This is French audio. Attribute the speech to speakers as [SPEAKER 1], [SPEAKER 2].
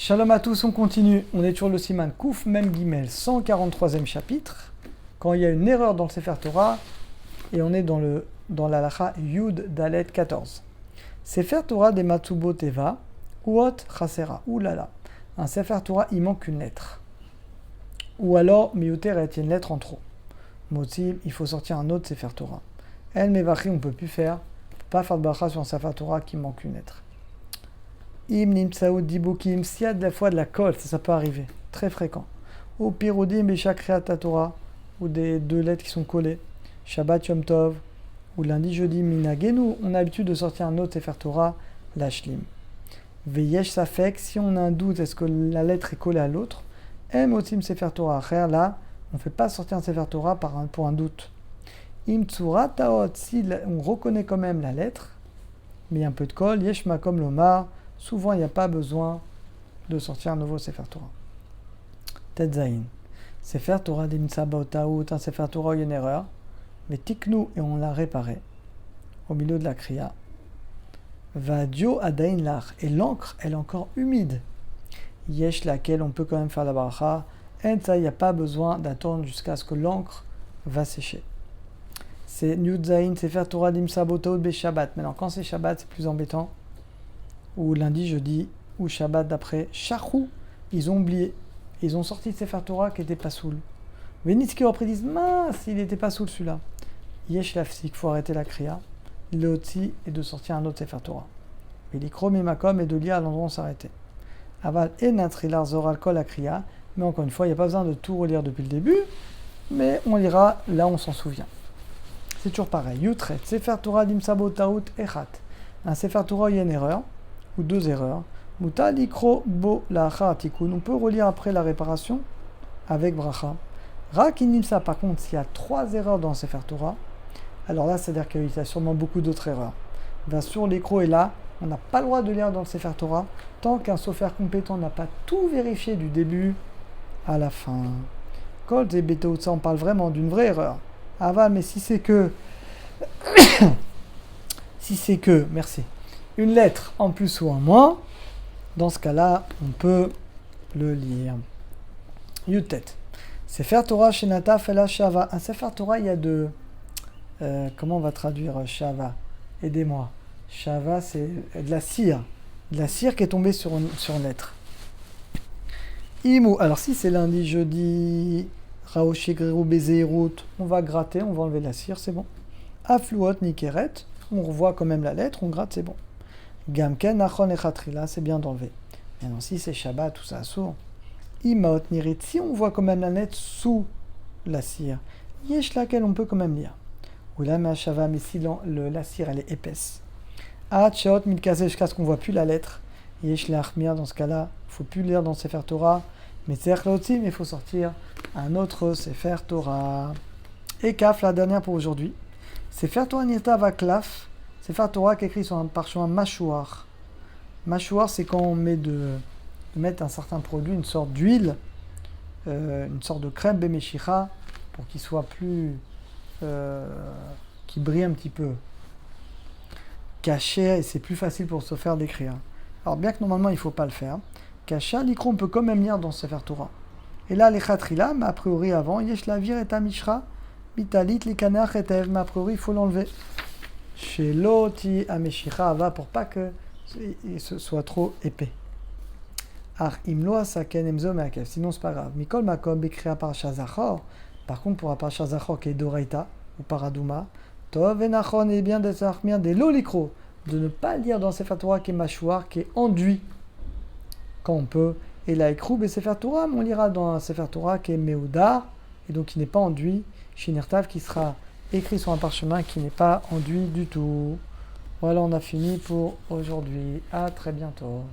[SPEAKER 1] Shalom à tous, on continue. On est sur le Siman Kouf Mem Gimel, 143e chapitre. Quand il y a une erreur dans le Sefer Torah, et on est dans la Lacha Yud Dalet 14. Sefer Torah des Matsubo Teva, Uot Chasera, oulala. Un Sefer Torah, il manque une lettre. Ou alors, Miuter est une lettre en trop. Motiv, il faut sortir un autre Sefer Torah. El Mevachi, on ne peut plus faire. On ne peut pas faire de bracha sur un Sefer Torah qui manque une lettre. Im nimtsaout dibukim, s'il y a de la fois de la colle, ça peut arriver, très fréquent. Ou pirodim beshakriat Torah, ou des deux lettres qui sont collées. Shabbat Yom Tov, ou lundi, jeudi, minagenu, on a l'habitude de sortir un autre Sefer Torah, l'ashlim. Veyesh safek, si on a un doute, est-ce que la lettre est collée à l'autre? Em otim Sefer Torah, là, on ne fait pas sortir un Sefer Torah pour un doute. Im tsura taot, si on reconnaît quand même la lettre, mais il y a un peu de colle, yesh makom lomar, souvent, il n'y a pas besoin de sortir un nouveau Sefer Torah. Tetzaïn. Sefer Torah des Mitzabot Taout, un Sefer Torah, il y a une erreur. Mais tiknou, et on l'a réparé. Au milieu de la kriya. Vadio adain lach. Et l'encre, elle est encore humide. Yesh laquelle on peut quand même faire la bracha. Et ça, il n'y a pas besoin d'attendre jusqu'à ce que l'encre va sécher. C'est Nudzaïn, Sefer Torah des Mitzabot Taout be Shabbat. Maintenant, quand c'est Shabbat, c'est plus embêtant. Ou lundi, jeudi, ou Shabbat d'après, Shachou, ils ont oublié. Ils ont sorti Sefer Torah qui n'était pas soul. Vénitski après disent, mince, il n'était pas soul celui-là. Yesh lafsik, il faut arrêter la kriya. Leotzi et de sortir un autre Sefer Torah. Et l'ikrom et makom et de lire à l'endroit où on s'arrêtait. Aval et natrilar zoral kol la kriya. Mais encore une fois, il n'y a pas besoin de tout relire depuis le début. Mais on lira là où on s'en souvient. C'est toujours pareil. Yutret, Sefer Torah dimsabot taout echat. Un Sefer Torah, il y a une erreur. Ou deux erreurs. Muta likro bo lacha tikun. On peut relire après la réparation avec bracha. Rakinimsa, par contre, s'il y a trois erreurs dans Sefer Torah, alors là, c'est-à-dire qu'il y a sûrement beaucoup d'autres erreurs. Ben, sur l'écro et là, on n'a pas le droit de lire dans le Sefer Torah tant qu'un sophère compétent n'a pas tout vérifié du début à la fin. Kol et Betoutsa, on parle vraiment d'une vraie erreur. Aval, mais si c'est que merci, une lettre en plus ou en moins, dans ce cas-là, on peut le lire. Yutet. Sefer Torah Shenata Fela Shava. Un Sefer Torah, il y a deux. Comment on va traduire Shava? Aidez-moi. Shava, c'est de la cire. De la cire qui est tombée sur une lettre. Imu. Alors, si c'est lundi, jeudi, Raoshigreru Bezeirut, on va gratter, on va enlever la cire, c'est bon. Afluot Nikeret, on revoit quand même la lettre, on gratte, c'est bon. Gamken, Nachon et Chatrila, c'est bien d'enlever. Maintenant, si c'est Shabbat, tout ça sourd. Imaot Nirit, si on voit quand même la lettre sous la cire, Yesh laquelle on peut quand même lire. Oula, mais Shava, mais si la cire elle est épaisse. Achot, Milkaze, jusqu'à ce qu'on ne voit plus la lettre. Yesh Lachmir, dans ce cas-là, il ne faut plus lire dans Sefer Torah. Mais Tzerchloti, mais il faut sortir un autre Sefer Torah. Et Kaf, la dernière pour aujourd'hui. Sefer Torah Nirta Vaklaf. Sefer Torah qui est écrit sur un parchemin mâchoire. Mâchoire, c'est quand on met de mettre un certain produit, une sorte d'huile, une sorte de crème béméchicha, pour qu'il soit plus... qui brille un petit peu. Caché, et c'est plus facile pour se faire d'écrire. Alors bien que normalement il ne faut pas le faire. Caché, l'ikro, on peut quand même lire dans Sefer Torah. Et là, les chatrila, mais a priori avant, yesh lavir et amishra, mitalit, les kanach et tev, mais a priori il faut l'enlever. Chez l'oti ameshira va pour pas que ce soit trop épais. Ar imlo asaken emzo meakev, sinon c'est pas grave. Mikol makom bekria parasha zachor. Par contre pour la parasha zachor qui est doraita ou paradouma, tov et nachon est bien d'être des lolikro, de ne pas lire dans Sefer Torah qui est mâchoire, qui est enduit quand on peut. Et la ekroub et Sefer Torah, on lira dans un Sefer Torah qui est meudar et donc qui n'est pas enduit, shinirtav qui sera écrit sur un parchemin qui n'est pas enduit du tout. Voilà, on a fini pour aujourd'hui. À très bientôt.